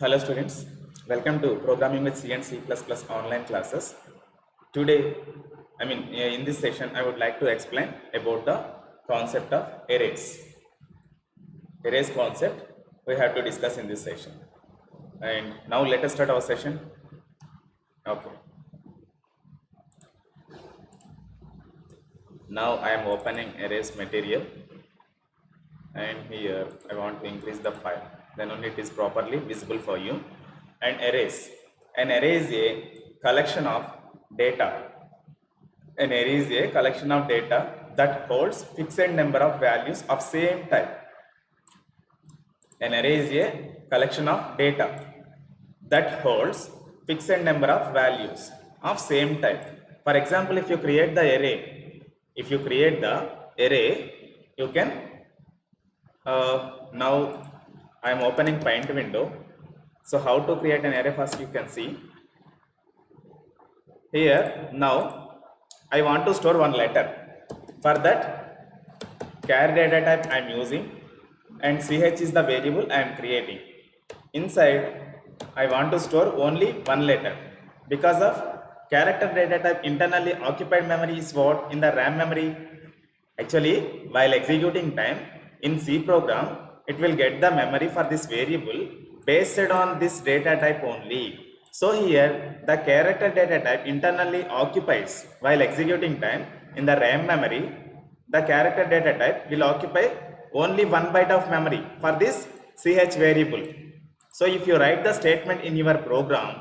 Hello students, welcome to Programming with C and C++ online classes. Today, in this session, I would like to explain about the concept of arrays. Arrays concept we have to discuss in this session. And now let us start our session. Okay. Now I am opening arrays material, and here I want to increase the file. Then only it is properly visible for you. And arrays. An array is a collection of data. An array is a collection of data that holds fixed number of values of same type. An array is a collection of data that holds fixed number of values of same type. For example, if you create the array, you can now I am opening Paint window. So how to create an array first you can see. Here now I want to store one letter. For that, char data type I am using and ch is the variable I am creating. Inside I want to store only one letter. Because of character data type internally occupied memory is what in the RAM memory. Actually, while executing time in C program, it will get the memory for this variable based on this data type only. So here the character data type internally occupies while executing time in the RAM memory. The character data type will occupy only 1 byte of memory for this ch variable. So if you write the statement in your program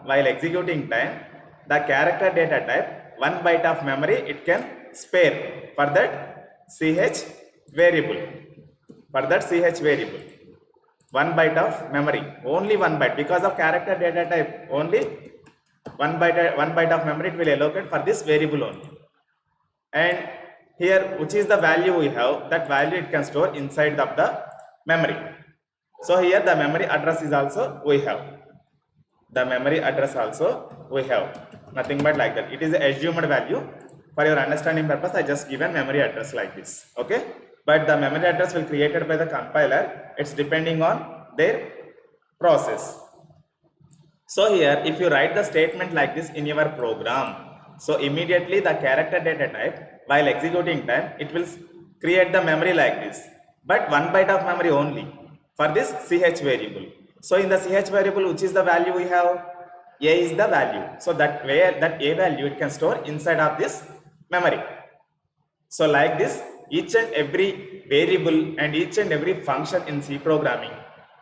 while executing time, the character data type 1 byte of memory it can spare for that ch variable. 1 byte of memory, only 1 byte, because of character data type only 1 byte of memory it will allocate for this variable only. And here which is the value we have, that value it can store inside of the memory. So here the memory address is also we have. Nothing but like that. It is a assumed value. For your understanding purpose, I just given memory address like this. Okay. But the memory address will created by the compiler. It's depending on their process. So here, if you write the statement like this in your program, so immediately the character data type while executing time, it will create the memory like this. But 1 byte of memory only for this ch variable. So in the ch variable, which is the value we have? A is the value. So that A value it can store inside of this memory. So like this, each and every variable and each and every function in C programming,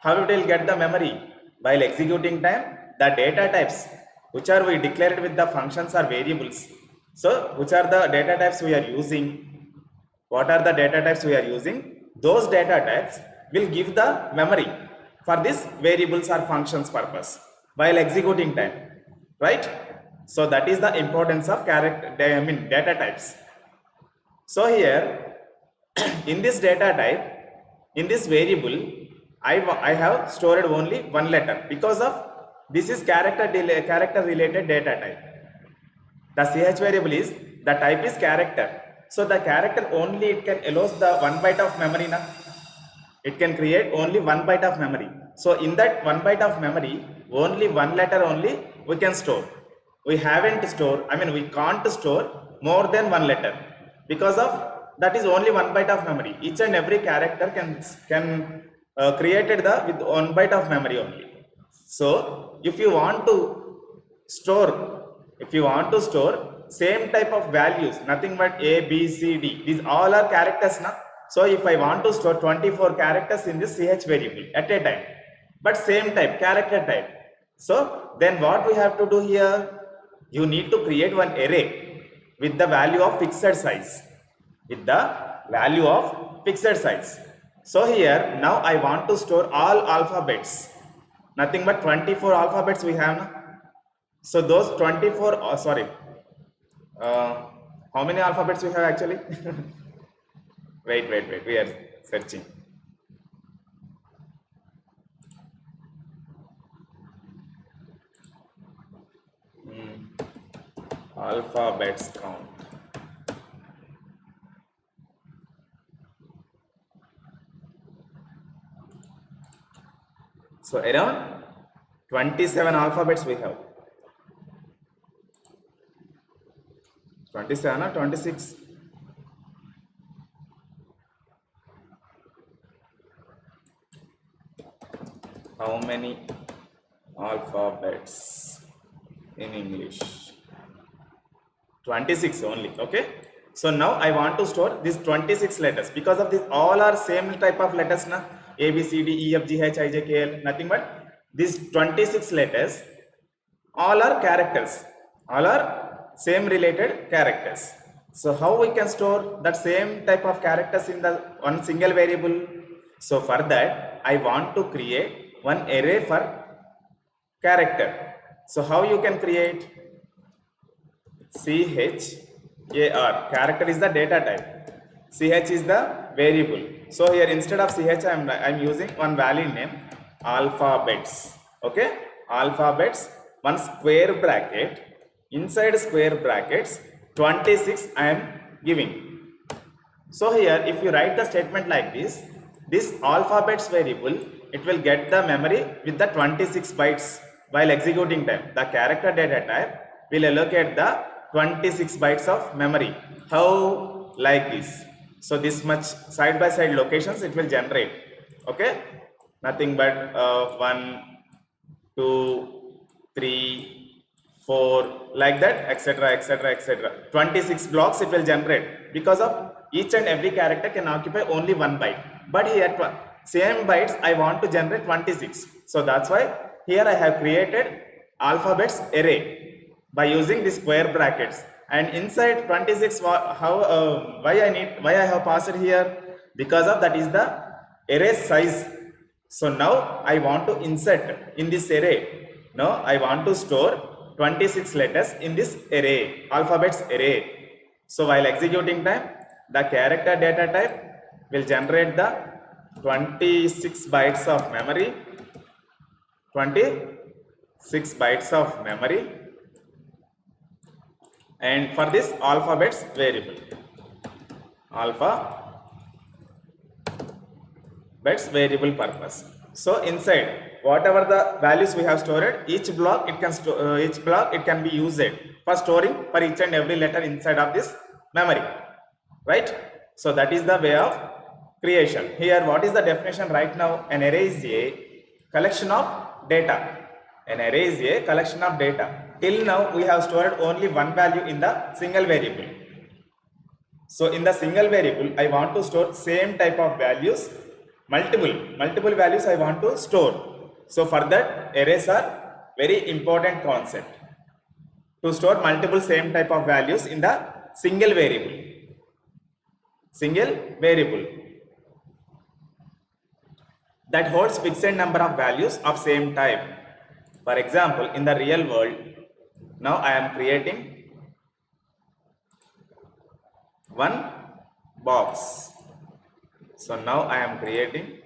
how it will get the memory? While executing time, the data types which are we declared with the functions are variables. So which are the data types we are using? What are the data types we are using? Those data types will give the memory for this variables or functions purpose while executing time, right? So that is the importance of data types. So here in this data type, in this variable, I have stored only one letter because of this is character related data type. The ch variable is, the type is character. So the character only it can allows the 1 byte of memory. It can create only 1 byte of memory. So in that 1 byte of memory, only one letter only we can store. We can't store more than one letter because of that is only 1 byte of memory. Each and every character can created with 1 byte of memory only. So if you want to store same type of values, nothing but A, B, C, D, these all are characters now. So if I want to store 24 characters in this ch variable at a time, but same type, character type. So then what we have to do here? You need to create one array with the value of fixed size. So here now I want to store all alphabets. Nothing but 24 alphabets we have now. So those 24, how many alphabets we have actually? Wait, we are searching. Alphabets count. So around 27 alphabets we have. 27 or 26? How many alphabets in English? 26 only. Okay. So now I want to store these 26 letters because of this all are same type of letters na, A B C D E F G H I J K L, nothing but these 26 letters all are characters, all are same related characters. So how we can store that same type of characters in the one single variable? So for that I want to create one array for character. So how you can create? CHAR, character is the data type, CH is the variable. So here instead of CH I'm using one value name alphabets. Okay, alphabets, one square bracket, inside square brackets 26 I am giving. So here if you write the statement like this alphabets variable, it will get the memory with the 26 bytes while executing time. The character data type will allocate the 26 bytes of memory. How? Like this. So this much side by side locations it will generate. Okay, nothing but 1 2 3 4 like that, etc etc etc. 26 blocks it will generate because of each and every character can occupy only 1 byte, but here same bytes I want to generate 26. So that's why here I have created alphabets array by using the square brackets, and inside 26 how why I have passed here, because of that is the array size. So now I want to insert in this array. Now I want to store 26 letters in this array, alphabets array. So while executing time, the character data type will generate the 26 bytes of memory, 26 bytes of memory, and for this alphabets variable, alphabets variable purpose. So inside whatever the values we have stored, each block it can be used for storing for each and every letter inside of this memory, right? So that is the way of creation. Here what is the definition right now? An array is a collection of data. An array is a collection of data. Till now we have stored only one value in the single variable. So in the single variable I want to store same type of values, multiple values I want to store. So for that arrays are very important concept to store multiple same type of values in the single variable that holds fixed number of values of same type. For example, in the real world, now I am creating one box. So now I am creating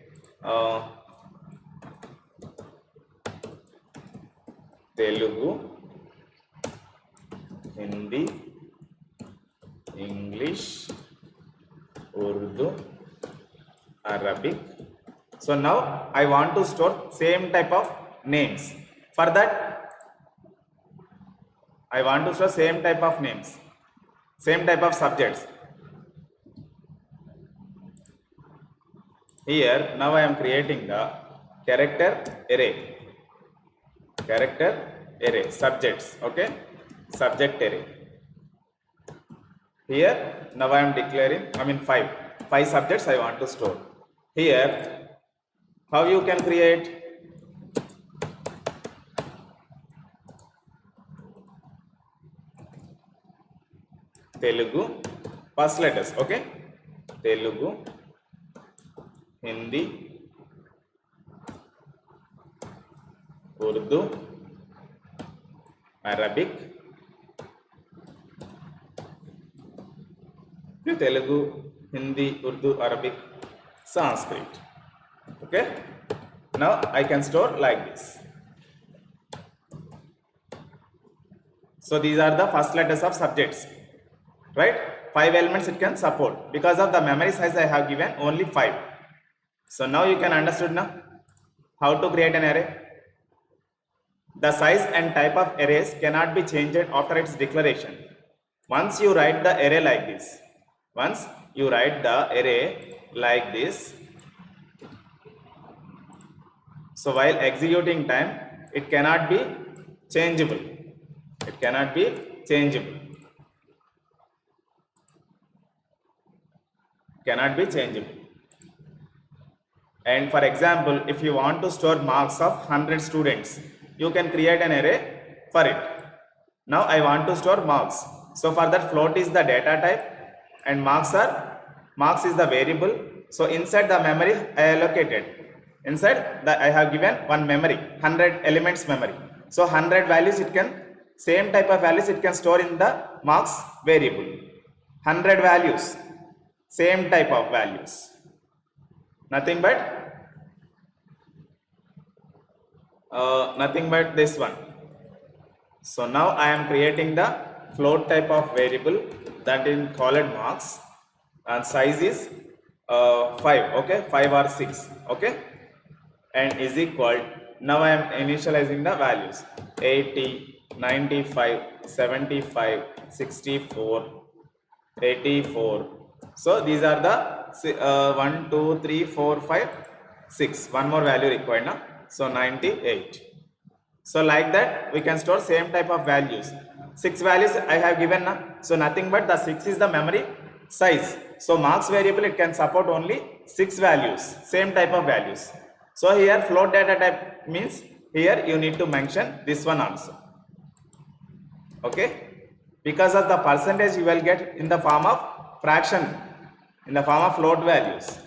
Telugu, Hindi, English, Urdu, Arabic. So now I want to store same type of names. For that I want to store same type of names, same type of subjects. Here now I am creating the character array, subjects. Okay, subject array. Here now I am declaring, five subjects I want to store. Here how you can create? Telugu, first letters. Okay, Telugu, Hindi, Urdu, Arabic, Telugu, Hindi, Urdu, Arabic, Sanskrit. Okay, now I can store like this. So these are the first letters of subjects, right? 5 elements it can support. Because of the memory size I have given only 5. So now you can understood now. How to create an array? The size and type of arrays cannot be changed after its declaration. Once you write the array like this, so while executing time, it cannot be changeable. It cannot be changeable. Cannot be changeable. And for example, if you want to store marks of 100 students, you can create an array for it. Now I want to store marks. So for that, float is the data type and marks is the variable. So inside the memory I allocated, I have given one memory, 100 elements memory. So 100 values same type of values it can store in the marks variable. 100 values, same type of values. Nothing but this one. So now I am creating the float type of variable that is called marks, and size is 5, okay, 5 or 6, okay, and is equal. Now I am initializing the values 80, 95, 75, 64, 84. So these are the 1, 2, 3, 4, 5, 6. One more value required now. So 98. So like that we can store same type of values. 6 values I have given now. So nothing but the 6 is the memory size. So marks variable it can support only 6 values, same type of values. So here float data type means here you need to mention this one also. Okay, because of the percentage you will get in the form of fraction, in the form of float values,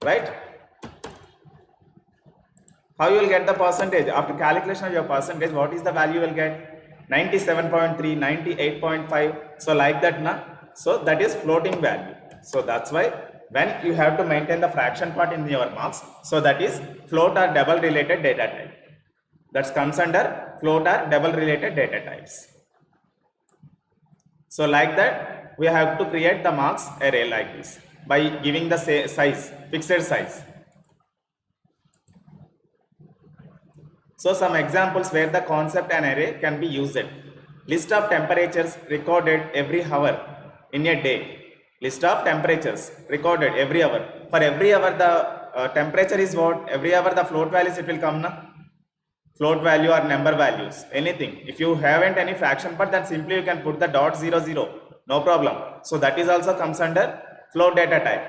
right? How you will get the percentage? After calculation of your percentage, what is the value you will get? 97.3, 98.5. So like that na. So that is floating value. So that's why when you have to maintain the fraction part in your marks, so that is float or double related data type. That comes under float or double related data types. So like that we have to create the marks array like this by giving the size, fixed size. So some examples where the concept and array can be used. List of temperatures recorded every hour in a day. List of temperatures recorded every hour. For every hour the temperature is what? Every hour the float values it will come na? Float value or number values, anything. If you haven't any fraction part, then simply you can put the .00, no problem. So that is also comes under float data type.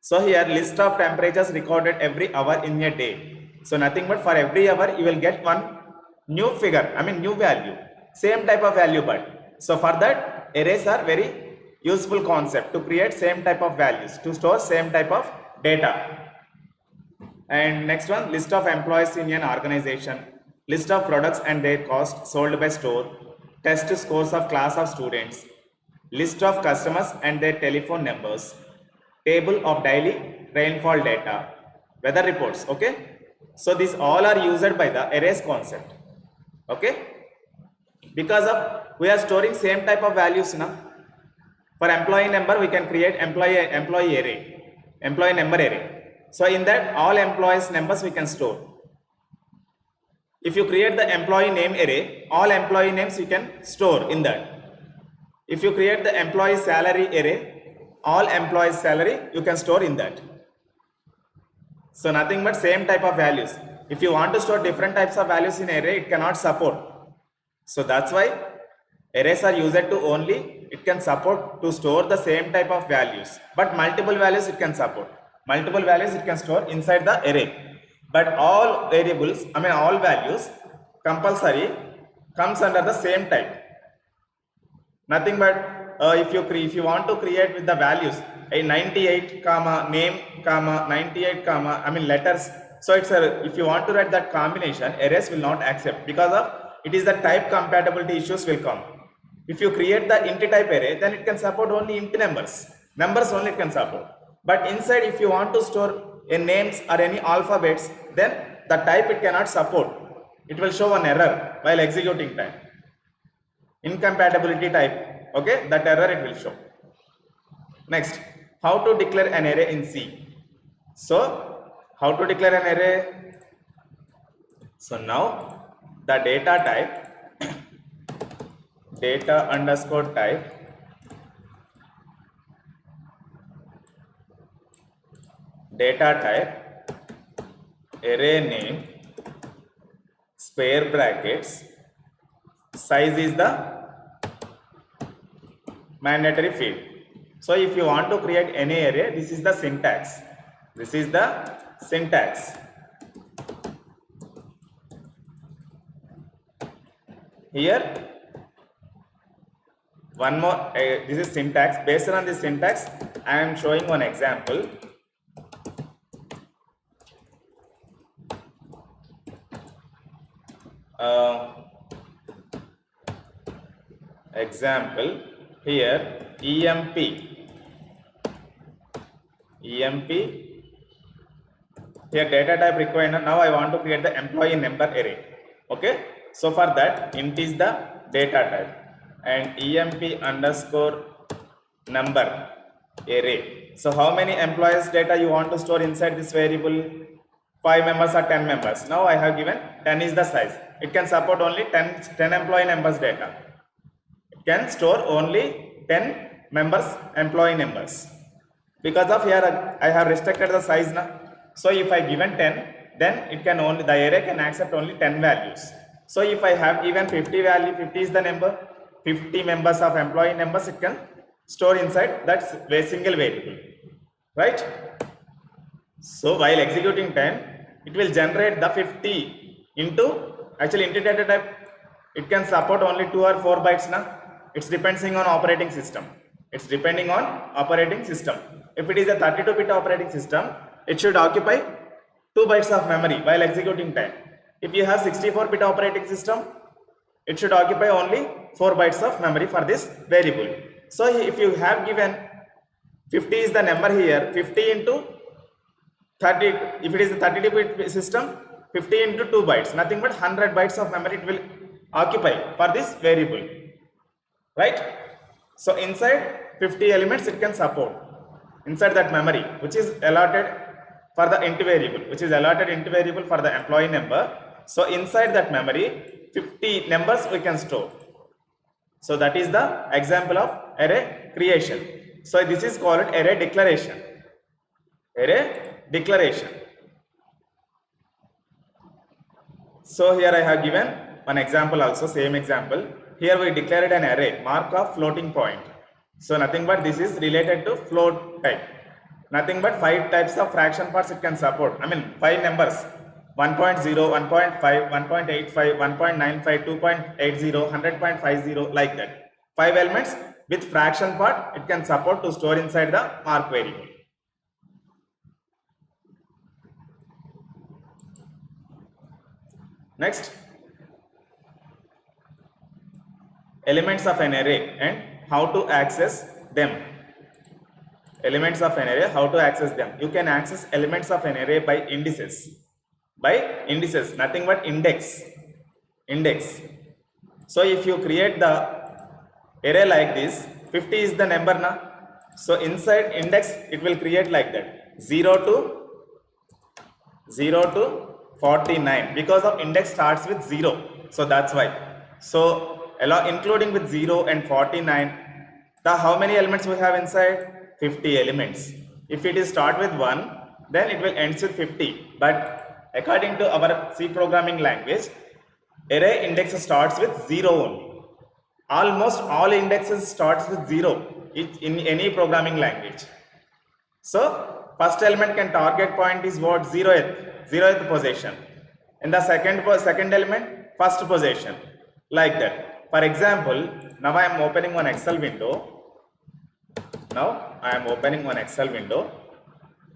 So here list of temperatures recorded every hour in a day. So nothing but for every hour you will get one new figure, new value, same type of value but. So for that arrays are very useful concept to create same type of values, to store same type of data. And next one, list of employees in an organization, list of products and their cost sold by store, test scores of class of students, list of customers and their telephone numbers, table of daily rainfall data, weather reports, okay. So these all are used by the arrays concept, okay, because of we are storing same type of values now. For employee number we can create employee array, employee number array. So in that all employees numbers we can store. If you create the employee name array, all employee names you can store in that. If you create the employee salary array, all employees salary you can store in that. So nothing but same type of values. If you want to store different types of values in array, it cannot support. So that's why arrays are used to only, it can support to store the same type of values, but multiple values it can support. Multiple values it can store inside the array, but all variables, all values compulsory comes under the same type. Nothing but if you want to create with the values a 98 comma name comma 98 comma letters, so it's if you want to write that combination, arrays will not accept because of it is the type compatibility issues will come. If you create the int type array, then it can support only int numbers only it can support. But inside if you want to store a names or any alphabets, then the type it cannot support. It will show an error while executing time. Incompatibility type, okay, that error it will show. Next, how to declare an array in C. So how to declare an array? So now the data type data underscore type array name square brackets size is the mandatory field. So if you want to create any array, this is the syntax. This is the syntax. Here one more, this is syntax. Based on this syntax, I am showing one example. Example here emp here data type required. Now I want to create the employee number array. Okay, so for that int is the data type and emp underscore number array. So how many employees data you want to store inside this variable? 5 members or 10 members. Now I have given 10 is the size. It can support only 10 employee numbers data. It can store only 10 members employee numbers. Because of here I have restricted the size now. So if I given 10, then it can only, the array can accept only 10 values. So if I have given 50 value, 50 is the number, 50 members of employee numbers it can store inside that single variable, right? So while executing 10, it will generate the 50 into, actually into data type, it can support only 2 or 4 bytes now. It's depending on operating system. It's depending on operating system. If it is a 32-bit operating system, it should occupy 2 bytes of memory while executing 10. If you have 64-bit operating system, it should occupy only 4 bytes of memory for this variable. So if you have given 50 is the number here, 50 into 30, if it is a 32-bit system, 50 into 2 bytes, nothing but 100 bytes of memory it will occupy for this variable, right? So inside 50 elements it can support inside that memory, which is allotted for the int variable, for the employee number. So inside that memory 50 numbers we can store. So that is the example of array creation. So this is called array declaration. So here I have given one example also, same example. Here we declared an array, mark of floating point. So nothing but this is related to float type. Nothing but 5 types of fraction parts it can support. I mean 5 numbers, 1.0, 1.5, 1.85, 1.95, 2.80, 100.50, like that. 5 elements with fraction part it can support to store inside the mark variable. Next, elements of an array and how to access them. Elements of an array, how to access them. You can access elements of an array by indices. Nothing but index. So if you create the array like this, 50 is the number now. So inside index it will create like that, 0 to 49, because of index starts with 0. So that's why. So including with 0 and 49, how many elements we have inside? 50 elements. If it is start with 1, then it will end with 50. But according to our C programming language, array index starts with 0 only. Almost all indexes starts with 0 in any programming language. So first element can target point is what? 0th position. In the second element, first position, like that. For example, now I am opening one Excel window.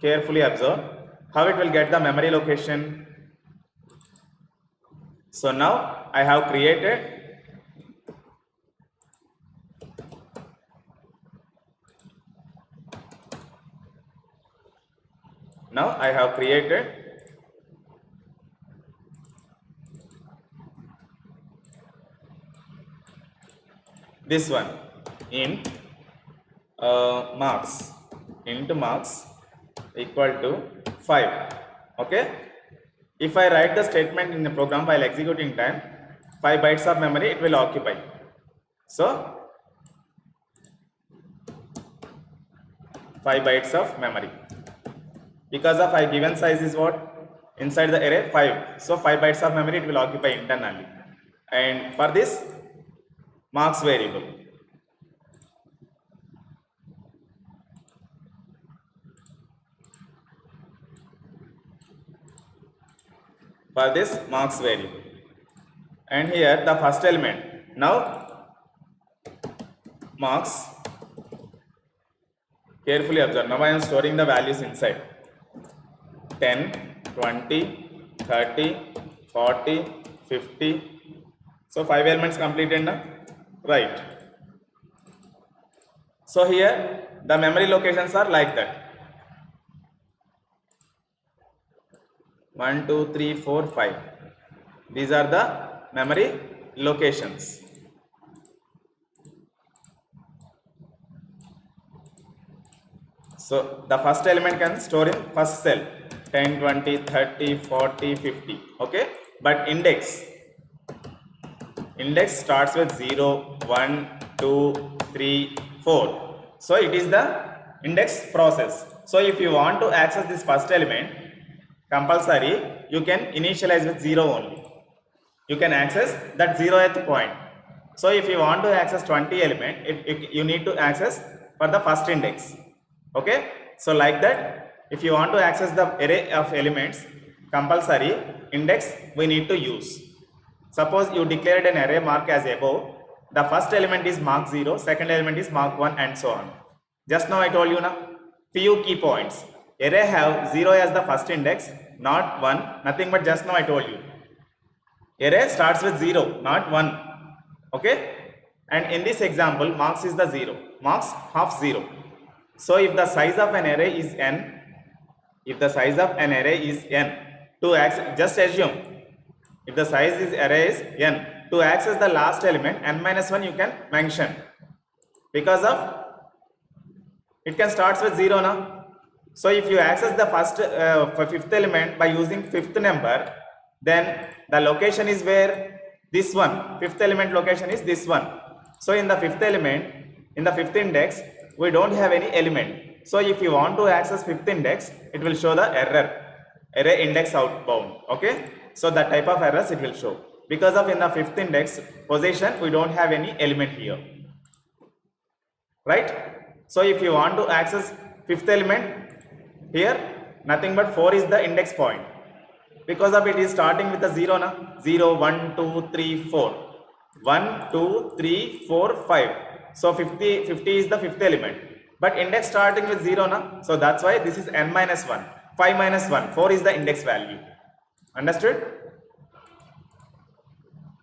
Carefully observe how it will get the memory location. So now I have created this one int marks equal to 5. Okay, If I write the statement in the program while executing time, 5 bytes of memory it will occupy. So 5 bytes of memory. Because of I given size is what? Inside the array 5. So 5 bytes of memory it will occupy internally. And for this marks variable. For this marks variable. And here the first element now marks. Carefully observe. Now I am storing the values inside 10, 20, 30, 40, 50. So 5 elements completed now, right? So here the memory locations are like that. 1, 2, 3, 4, 5. These are the memory locations. So the first element can store in first cell 10, 20, 30, 40, 50. Okay, but index starts with 0, 1, 2, 3, 4. So it is the index process. So if you want to access this first element, compulsory you can initialize with 0 only. You can access that 0th point. So if you want to access 20 element, you need to access for the first index. Okay, so like that, if you want to access the array of elements, compulsory index we need to use. Suppose you declared an array mark as above. The first element is mark 0, second element is mark 1, and so on. Just now I told you now, few key points. Array have 0 as the first index, not 1, nothing but just now I told you. Array starts with 0, not 1. Okay, and in this example, marks is the 0, marks half 0. So if the size of an array is n, to access, just assume, if the size is array is n, to access the last element n minus 1 you can mention, because of it can starts with 0 now. So if you access the first fifth element by using fifth number, then the location is where this one, fifth element location is this one. So in the fifth element, in the fifth index, we don't have any element. So if you want to access fifth index, it will show the array index outbound. Okay, so that type of errors it will show, because of in the fifth index position we don't have any element here, right? So if you want to access fifth element, here nothing but 4 is the index point, because of it is starting with the 0 na, 0, 1, 2, 3, 4, 1, 2, 3, 4, 5. So 50 is the fifth element, but index starting with 0 na, so that's why this is n minus 1, 5 minus 1, 4 is the index value. Understood?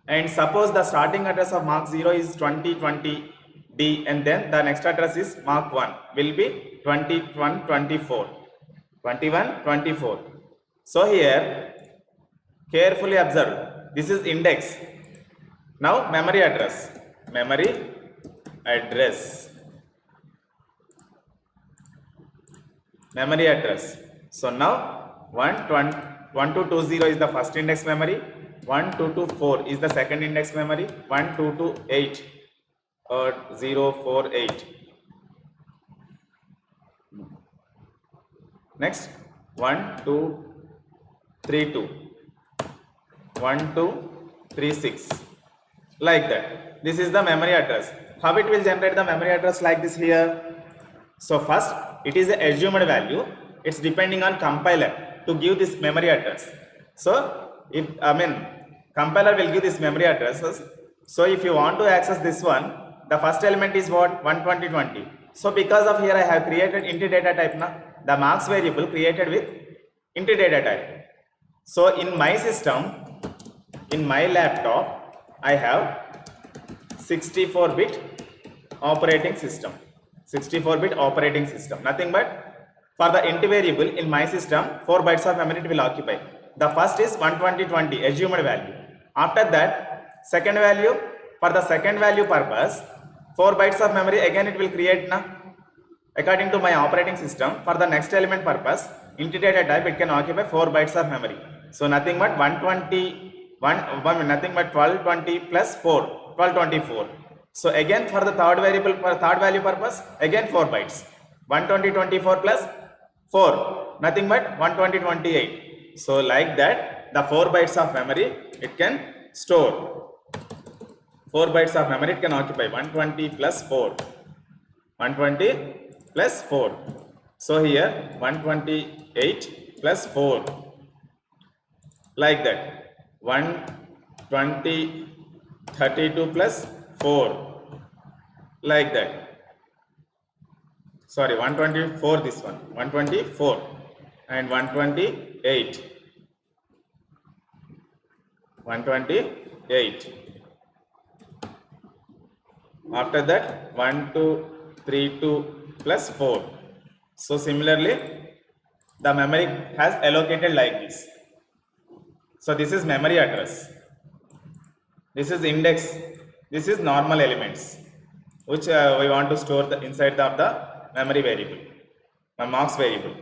And suppose the starting address of mark 0 is 2020D, and then the next address is mark 1 will be 2124. So here carefully observe, this is index. Now memory address. So now 1220 is the first index memory, 1224 is the second index memory, 1228 or 048. Next 1232, 1236, like that. This is the memory address. How it will generate the memory address like this here? So first it is a assumed value. It's depending on compiler to give this memory address. So if compiler will give this memory addresses. So if you want to access this one, the first element is what? 12020. So because of here I have created int data type now, the marks variable created with int data type. So in my system, in my laptop, I have 64-bit operating system. 64-bit operating system. Nothing but for the int variable in my system, 4 bytes of memory it will occupy. The first is 12020 assumed value. After that, second value, for the second value purpose, 4 bytes of memory again it will create na, according to my operating system. For the next element purpose, int data type it can occupy 4 bytes of memory. So nothing but 121, nothing but 1220 plus 4, 1224. So again for the third variable, for third value purpose, again 4 bytes. 12024 plus 4, nothing but 12028. So like that, the 4 bytes of memory it can store. 4 bytes of memory it can occupy. 120 plus 4, 120 plus 4. So here 128 plus 4, like that. 120, 32 plus 4, like that. Sorry, 124 this one, 124 and 128, 128. After that 1232 plus 4. So similarly the memory has allocated like this. So this is memory address, this is index, this is normal elements which we want to store the inside of the memory variable, the marks variable.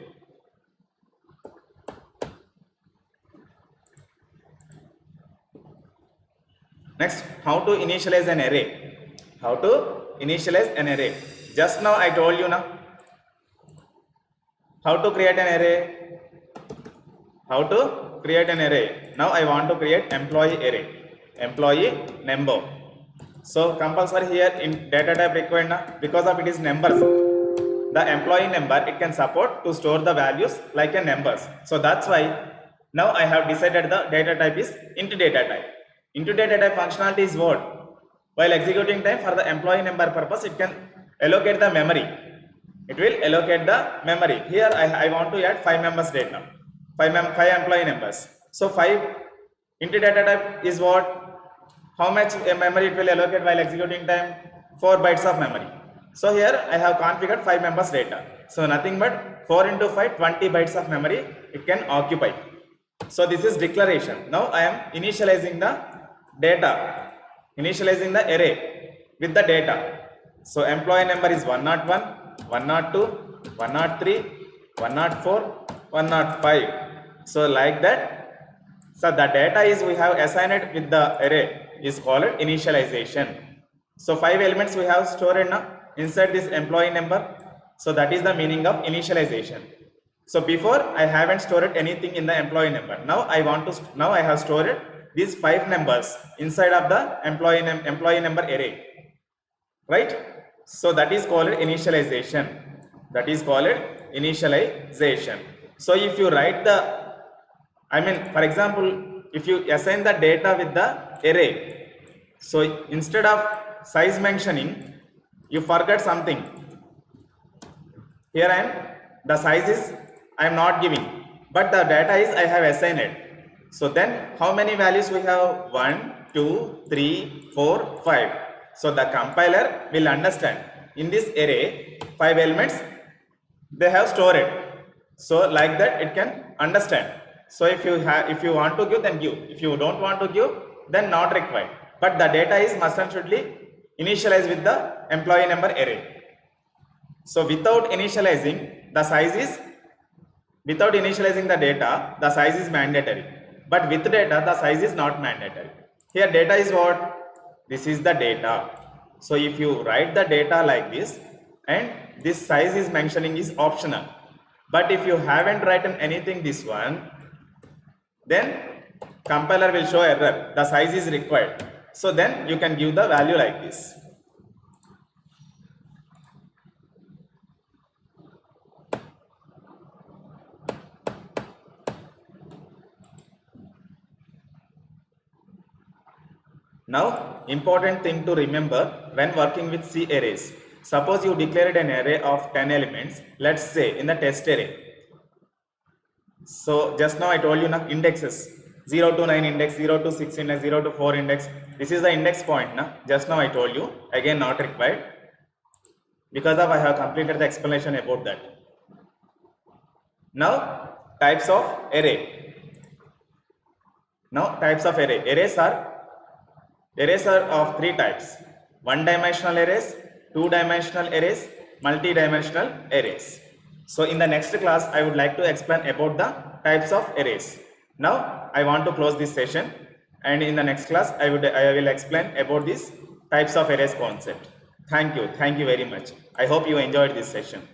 Next, how to initialize an array. How to initialize an array. Just now I told you now how to create an array. How to create an array. Now I want to create employee array, employee number. So compulsory here in data type required now, because of it is numbers. The employee number it can support to store the values like a numbers. So that's why now I have decided the data type is int data type. Int data type functionality is what? While executing time for the employee number purpose, it can allocate the memory. It will allocate the memory. Here I want to add 5 members data, 5 employee numbers. So 5 int data type is what? How much memory it will allocate while executing time? 4 bytes of memory. So here I have configured 5 members data. So nothing but 4 into 5, 20 bytes of memory it can occupy. So this is declaration. Now I am initializing the data, initializing the array with the data. So employee number is 101, 102, 103, 104, 105. So like that. So the data is we have assigned it with the array is called initialization. So 5 elements we have stored now inside this employee number. So that is the meaning of initialization. So before I haven't stored anything in the employee number. Now I have stored these 5 numbers inside of the employee number array, right? So that is called initialization. That is called initialization. So if you write for example, if you assign the data with the array, so instead of size mentioning, you forget something. Here the size is I am not giving, but the data is I have assigned it. So then how many values we have? 1, 2, 3, 4, 5. So the compiler will understand in this array 5 elements they have stored. So like that it can understand. So if you want to give, then give. If you don't want to give, then not required. But the data is must and should initialized with the employee number array. So without initializing the data, the size is mandatory. But with data, the size is not mandatory. Here data is what? This is the data. So if you write the data like this, and this size is mentioning is optional. But if you haven't written anything this one, then compiler will show error. The size is required. So then you can give the value like this. Now, important thing to remember when working with C arrays. Suppose you declared an array of 10 elements, let's say in the test array. So just now I told you now indexes 0 to 9 index, 0 to 6 index, 0 to 4 index. This is the index point now. Just now I told you, again not required. Because of I have completed the explanation about that. Now types of array. Now types of array. Arrays are of 3 types: one-dimensional arrays, two-dimensional arrays, multi-dimensional arrays. So in the next class, I would like to explain about the types of arrays. Now I want to close this session, and in the next class I will explain about these types of arrays concept. Thank you very much. I hope you enjoyed this session.